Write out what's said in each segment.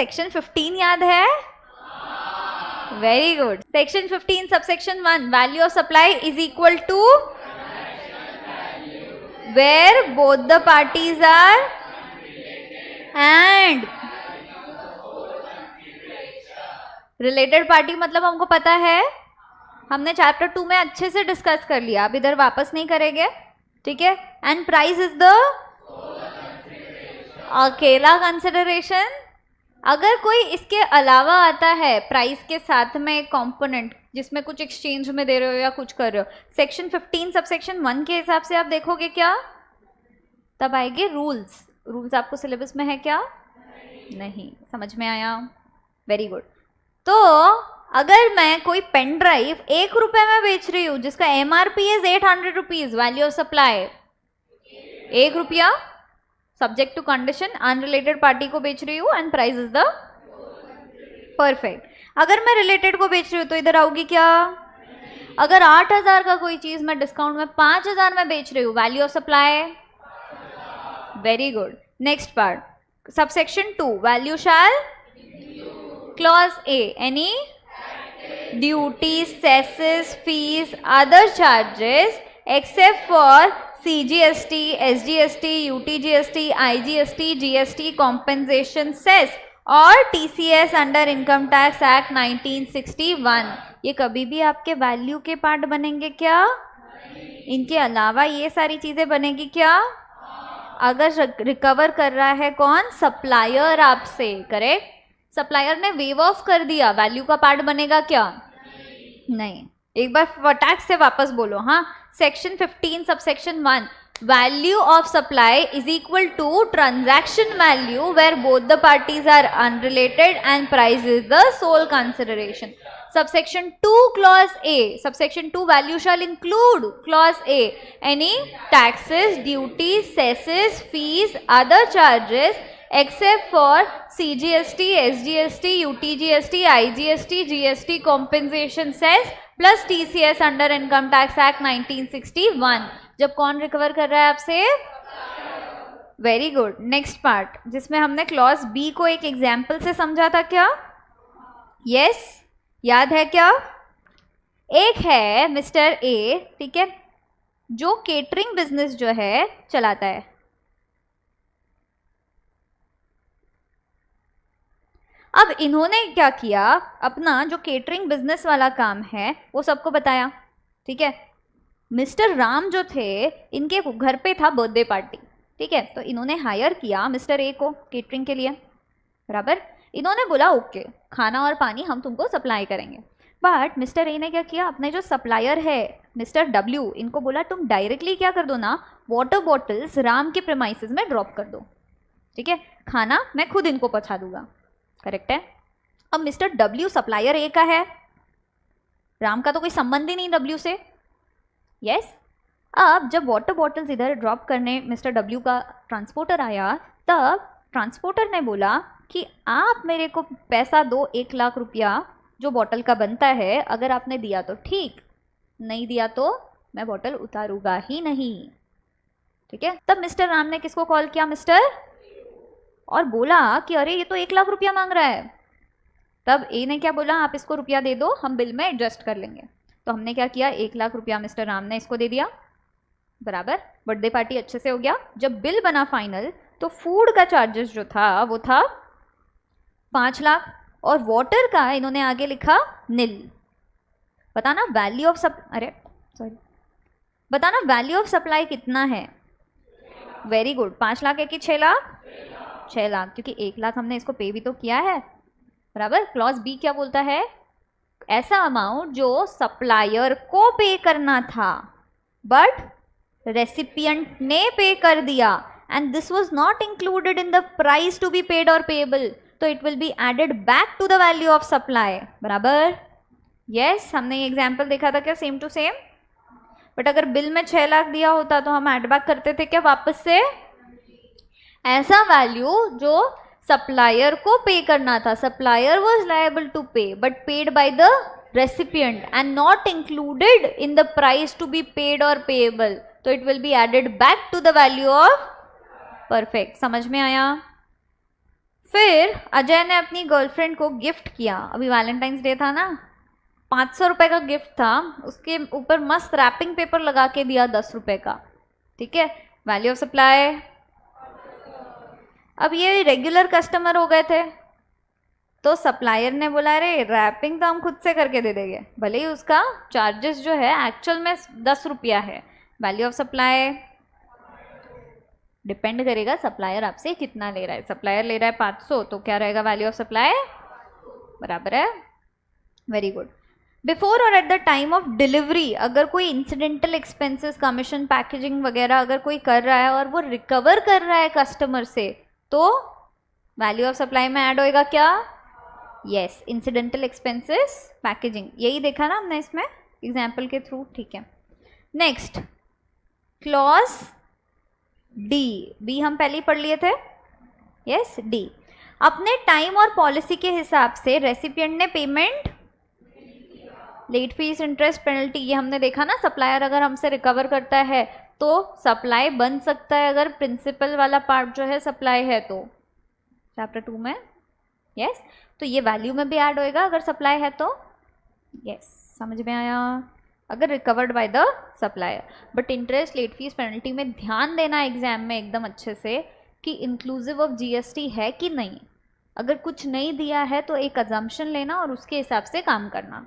Section 15 याद है? Very good. Section 15 subsection 1, value of supply is equal to where both the parties are and related party मतलब हमको पता है, हमने चैप्टर 2 में अच्छे से डिस्कस कर लिया, अब इधर वापस नहीं करेंगे, ठीक है. एंड प्राइस इज द अकेला कंसिडरेशन. अगर कोई इसके अलावा आता है प्राइस के साथ में एक कंपोनेंट जिसमें कुछ एक्सचेंज में दे रहे हो या कुछ कर रहे हो, सेक्शन 15 सबसेक्शन 1 के हिसाब से आप देखोगे क्या, तब आएंगे रूल्स. रूल्स आपको सिलेबस में है क्या? नहीं. समझ में आया? Very good. तो अगर मैं कोई पेन ड्राइव 1 रुपए में बेच रही हूँ जिसका MRP is 800 rupees, value of supply 1 रुपया, subject to condition, unrelated party को बेच रही हूँ and price is the perfect. अगर मैं रिलेटेड को बेच रही हूँ तो इधर आऊगी क्या? अगर 8000 का कोई चीज मैं डिस्काउंट में 5000 में बेच रही हूँ, value of supply. Very good. Next part, subsection 2, value shall clause A, any duty, cesses, fees, other charges except for CGST, SGST, UTGST, IGST, GST, compensation cess और TCS under Income Tax Act 1961. ये कभी भी आपके value के part बनेंगे क्या? इनके अलावा ये सारी चीजें बनेगी क्या? अगर रिकवर कर रहा है कौन? सप्लायर आपसे. करेक्ट. सप्लायर ने वेव ऑफ कर दिया, वैल्यू का पार्ट बनेगा क्या? नहीं. एक बार फटाक से वापस बोलो. हाँ, section 15 subsection 1, value of supply is equal to transaction value where both the parties are unrelated and price is the sole consideration. Subsection 2 clause A, subsection 2 value shall include clause A any taxes, duty, cesses, fees, other charges except for CGST, SGST, UTGST, IGST, GST, compensation cess plus TCS under income tax act 1961. जब कौन recover कर रहा है आपसे? Very good. Next part जिसमें हमने clause B को एक एग्जाम्पल से समझा था क्या? यस, याद है क्या? एक है मिस्टर A, ठीक है, जो केटरिंग बिजनेस जो है चलाता है. अब इन्होंने क्या किया, अपना जो केटरिंग बिजनेस वाला काम है वो सबको बताया, ठीक है. मिस्टर राम जो थे, इनके घर पे था बर्थडे पार्टी, ठीक है, तो इन्होंने हायर किया मिस्टर ए को केटरिंग के लिए, बराबर. इन्होंने बोला ओके, खाना और पानी हम तुमको सप्लाई करेंगे. बट मिस्टर ए ने क्या किया, अपने जो सप्लायर है मिस्टर डब्ल्यू, इनको बोला तुम डायरेक्टली क्या कर दो ना, वाटर बॉटल्स राम के प्रेमाइसेस में ड्रॉप कर दो, ठीक है, खाना मैं खुद इनको पहुंचा दूंगा. करेक्ट है. अब मिस्टर डब्ल्यू सप्लायर ए का है, राम का तो कोई संबंध ही नहीं डब्ल्यू से. यस. अब जब वाटर बॉटल्स इधर ड्रॉप करने मिस्टर डब्ल्यू का ट्रांसपोर्टर आया, तब ट्रांसपोर्टर ने बोला कि आप मेरे को पैसा दो, 1 लाख रुपया जो बॉटल का बनता है, अगर आपने दिया तो ठीक, नहीं दिया तो मैं बॉटल उतारूंगा ही नहीं, ठीक है. तब मिस्टर राम ने किसको कॉल किया? मिस्टर, और बोला कि अरे ये तो 1 लाख रुपया मांग रहा है. तब ए ने क्या बोला, आप इसको रुपया दे दो, हम बिल में एडजस्ट कर लेंगे. तो हमने क्या किया, 1 लाख रुपया मिस्टर राम ने इसको दे दिया, बराबर. बर्थडे पार्टी अच्छे से हो गया. जब बिल बना फाइनल, तो फूड का चार्जेस जो था वो था 5 लाख और वाटर का इन्होंने आगे लिखा नील. बताना वैल्यू ऑफ बताना वैल्यू ऑफ सप्लाई कितना है? Very good. 5 लाख है कि 6 लाख? 6 लाख, क्योंकि 1 लाख हमने इसको पे भी तो किया है, बराबर. क्लॉज बी क्या बोलता है? ऐसा अमाउंट जो सप्लायर को पे करना था बट रेसिपिएंट ने पे कर दिया, and this was not included in the price to be paid और पेएबल, तो it will be added back to the value of supply, बराबर. यस, हमने ये एग्जाम्पल देखा था क्या, सेम टू सेम. बट अगर बिल में 6 लाख दिया होता तो हम एड बैक करते थे क्या वापस से? ऐसा वैल्यू जो सप्लायर को पे करना था, supplier was liable to pay but paid by the recipient and not included in the price to be paid और पेएबल, तो it will be added back to the value of. Perfect. समझ में आया? फिर अजय ने अपनी गर्लफ्रेंड को gift किया, अभी वैलेंटाइंस डे था ना, 500 रुपये का गिफ्ट था, उसके ऊपर मस्त रैपिंग पेपर लगा के दिया 10 रुपये का, ठीक है, वैल्यू ऑफ सप्लाई। अब ये रेगुलर कस्टमर हो गए थे, तो सप्लायर ने बोला अरे रैपिंग तो हम खुद से करके दे देंगे, भले ही उसका चार्जेस जो है एक्चुअल में 10 रुपया है। वैल्यू ऑफ सप्लाई डिपेंड करेगा सप्लायर आपसे कितना ले रहा है। सप्लायर ले रहा है 500, तो क्या रहेगा वैल्यू ऑफ सप्लाई, बराबर है। Very good. बिफोर और at the time of delivery अगर कोई इंसिडेंटल एक्सपेंसेस, कमीशन, पैकेजिंग वगैरह अगर कोई कर रहा है और वो रिकवर कर रहा है कस्टमर से, तो वैल्यू ऑफ सप्लाई में ऐड होएगा क्या, यस, इंसिडेंटल एक्सपेंसेस, पैकेजिंग। यही देखा ना हमने इसमें एग्जाम्पल के थ्रू, ठीक है। नेक्स्ट क्लॉज डी, बी हम पहले ही पढ़ लिए थे, यस, डी। अपने टाइम और पॉलिसी के हिसाब से रेसिपिएंट ने payment, late fees, interest, penalty, ये हमने देखा ना, सप्लायर अगर हमसे रिकवर करता है तो सप्लाई बन सकता है अगर प्रिंसिपल वाला पार्ट जो है सप्लाई है तो, चैप्टर 2 में, यस। तो ये वैल्यू में भी ऐड होएगा अगर सप्लाई है तो, यस, समझ में आया, अगर recovered by the supplier. But interest, late fees, penalty में ध्यान देना एग्जाम में एकदम अच्छे से कि इंक्लूसिव ऑफ जीएसटी है कि नहीं। अगर कुछ नहीं दिया है तो एक अजम्पशन लेना और उसके हिसाब से काम करना,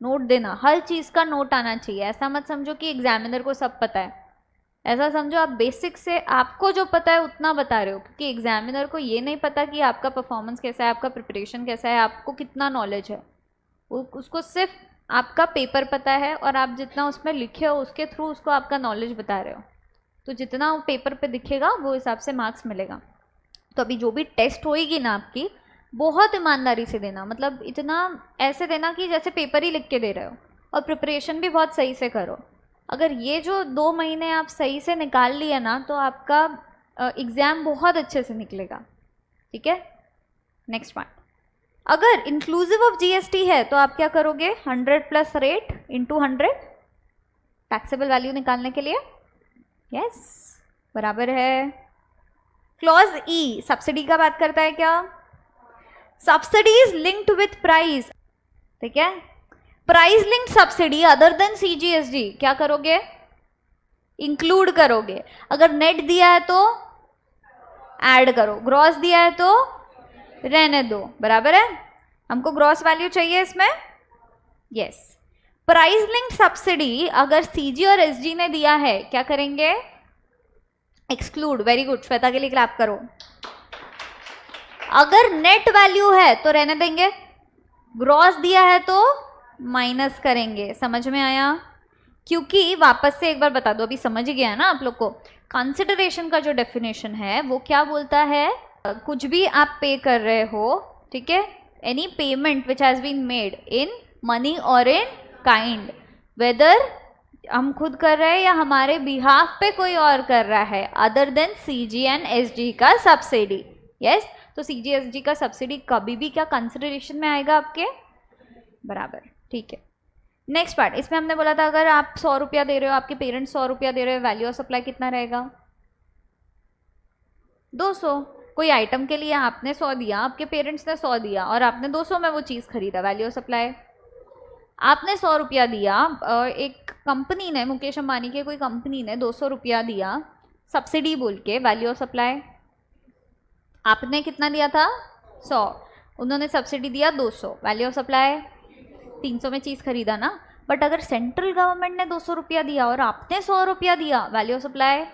नोट देना, हर चीज़ का नोट आना चाहिए। ऐसा मत समझो कि एग्जामिनर को सब पता है, ऐसा समझो आप बेसिक से आपको जो पता है उतना बता रहे हो, क्योंकि एग्जामिनर को ये नहीं पता कि आपका परफॉर्मेंस कैसा है, आपका प्रिपरेशन कैसा है, आपको कितना नॉलेज है। उसको सिर्फ आपका पेपर पता है और आप जितना उसमें लिखे हो उसके थ्रू उसको आपका नॉलेज बता रहे हो, तो जितना वो पेपर पे दिखेगा वो हिसाब से मार्क्स मिलेगा। तो अभी जो भी टेस्ट होएगी ना आपकी, बहुत ईमानदारी से देना, मतलब इतना ऐसे देना कि जैसे पेपर ही लिख के दे रहे हो, और प्रिपरेशन भी बहुत सही से करो। अगर ये जो 2 महीने आप सही से निकाल लिए ना तो आपका एग्ज़ाम बहुत अच्छे से निकलेगा, ठीक है। नेक्स्ट पॉइंट, अगर इंक्लूसिव ऑफ जीएसटी है तो आप क्या करोगे, 100 plus rate into 100 taxable value निकालने के लिए, यस, बराबर है। क्लॉज ई सब्सिडी का बात करता है क्या, subsidy is linked with price, ठीक है। Price linked subsidy other than CGST क्या करोगे, इंक्लूड करोगे। अगर नेट दिया है तो ऐड करो, ग्रॉस दिया है तो रहने दो, बराबर है। हमको ग्रॉस वैल्यू चाहिए इसमें, यस। प्राइस लिंक्ड सब्सिडी अगर सीजी और एसजी ने दिया है क्या करेंगे, एक्सक्लूड। वेरी गुड, श्वेता के लिए क्लैप करो। अगर नेट वैल्यू है तो रहने देंगे, ग्रॉस दिया है तो माइनस करेंगे। समझ में आया, क्योंकि वापस से एक बार बता दो, अभी समझ ही गया है ना आप लोग को। कंसिडरेशन का जो डेफिनेशन है वो क्या बोलता है, कुछ भी आप पे कर रहे हो, ठीक है, any payment which has been made in money और इन काइंड, वेदर हम खुद कर रहे हैं या हमारे बिहाफ पे कोई और कर रहा है, other than CG and SG का सब्सिडी, यस। तो सीजी एसजी का सब्सिडी कभी भी क्या कंसिडरेशन में आएगा आपके, बराबर, ठीक है। नेक्स्ट पार्ट, इसमें हमने बोला था अगर आप 100 रुपया दे रहे हो, आपके पेरेंट्स 100 रुपया दे रहे हो, वैल्यू ऑफ सप्लाई कितना रहेगा, 200। कोई आइटम के लिए आपने 100 दिया, आपके पेरेंट्स ने 100 दिया और आपने 200 में वो चीज़ खरीदा, वैल्यू ऑफ सप्लाई। आपने 100 रुपया दिया, एक कंपनी ने, मुकेश अंबानी की कोई कंपनी ने 200 रुपया दिया सब्सिडी बोल के, वैल्यू ऑफ सप्लाई। आपने कितना दिया था, 100, उन्होंने सब्सिडी दिया 200, वैल्यू ऑफ सप्लाई 300 में चीज़ खरीदा ना। बट अगर सेंट्रल गवर्नमेंट ने 200 रुपया दिया और आपने 100 रुपया दिया, वैल्यू ऑफ सप्लाई,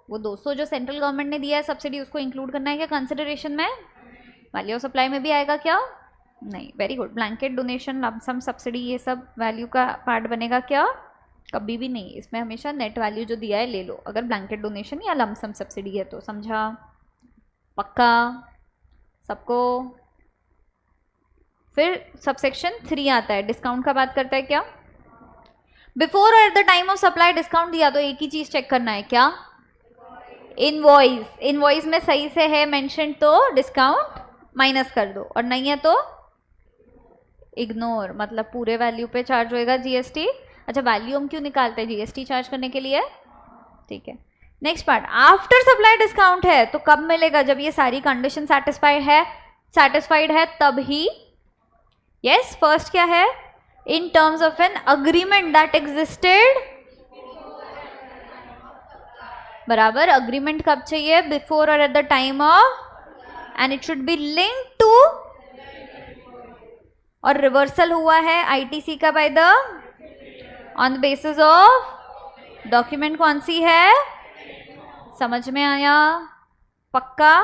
वो 200 जो सेंट्रल गवर्नमेंट ने दिया है सब्सिडी, उसको इंक्लूड करना है क्या कंसिडरेशन में, वैल्यू ऑफ सप्लाई में भी आएगा क्या, नहीं। Very good. Blanket donation, lump sum subsidy, ये सब वैल्यू का पार्ट बनेगा क्या, कभी भी नहीं। इसमें हमेशा नेट वैल्यू जो दिया है ले लो, अगर ब्लैंकेट डोनेशन या लमसम सब्सिडी है तो, समझा, पक्का सबको। फिर सबसेक्शन 3 आता है, डिस्काउंट का बात करता है क्या, बिफोर और at the time of supply discount दिया तो एक ही चीज चेक करना है क्या, इनवॉइस। इनवॉइस में सही से है मेंशन तो डिस्काउंट माइनस कर दो, और नहीं है तो इग्नोर, मतलब पूरे वैल्यू पे चार्ज होएगा जीएसटी। अच्छा, वैल्यू हम क्यों निकालते हैं, जीएसटी चार्ज करने के लिए, ठीक है। Next part, after supply discount है तो कब मिलेगा? जब ये सारी कंडीशन सेटिस्फाइड है तब ही। यस, फर्स्ट क्या है? In terms of an agreement that existed, बराबर। अग्रीमेंट कब चाहिए? बिफोर और at the time of, and it should be link to, और रिवर्सल हुआ है आईटीसी का by the, on the basis of document कौन सी है? समझ में आया? पक्का?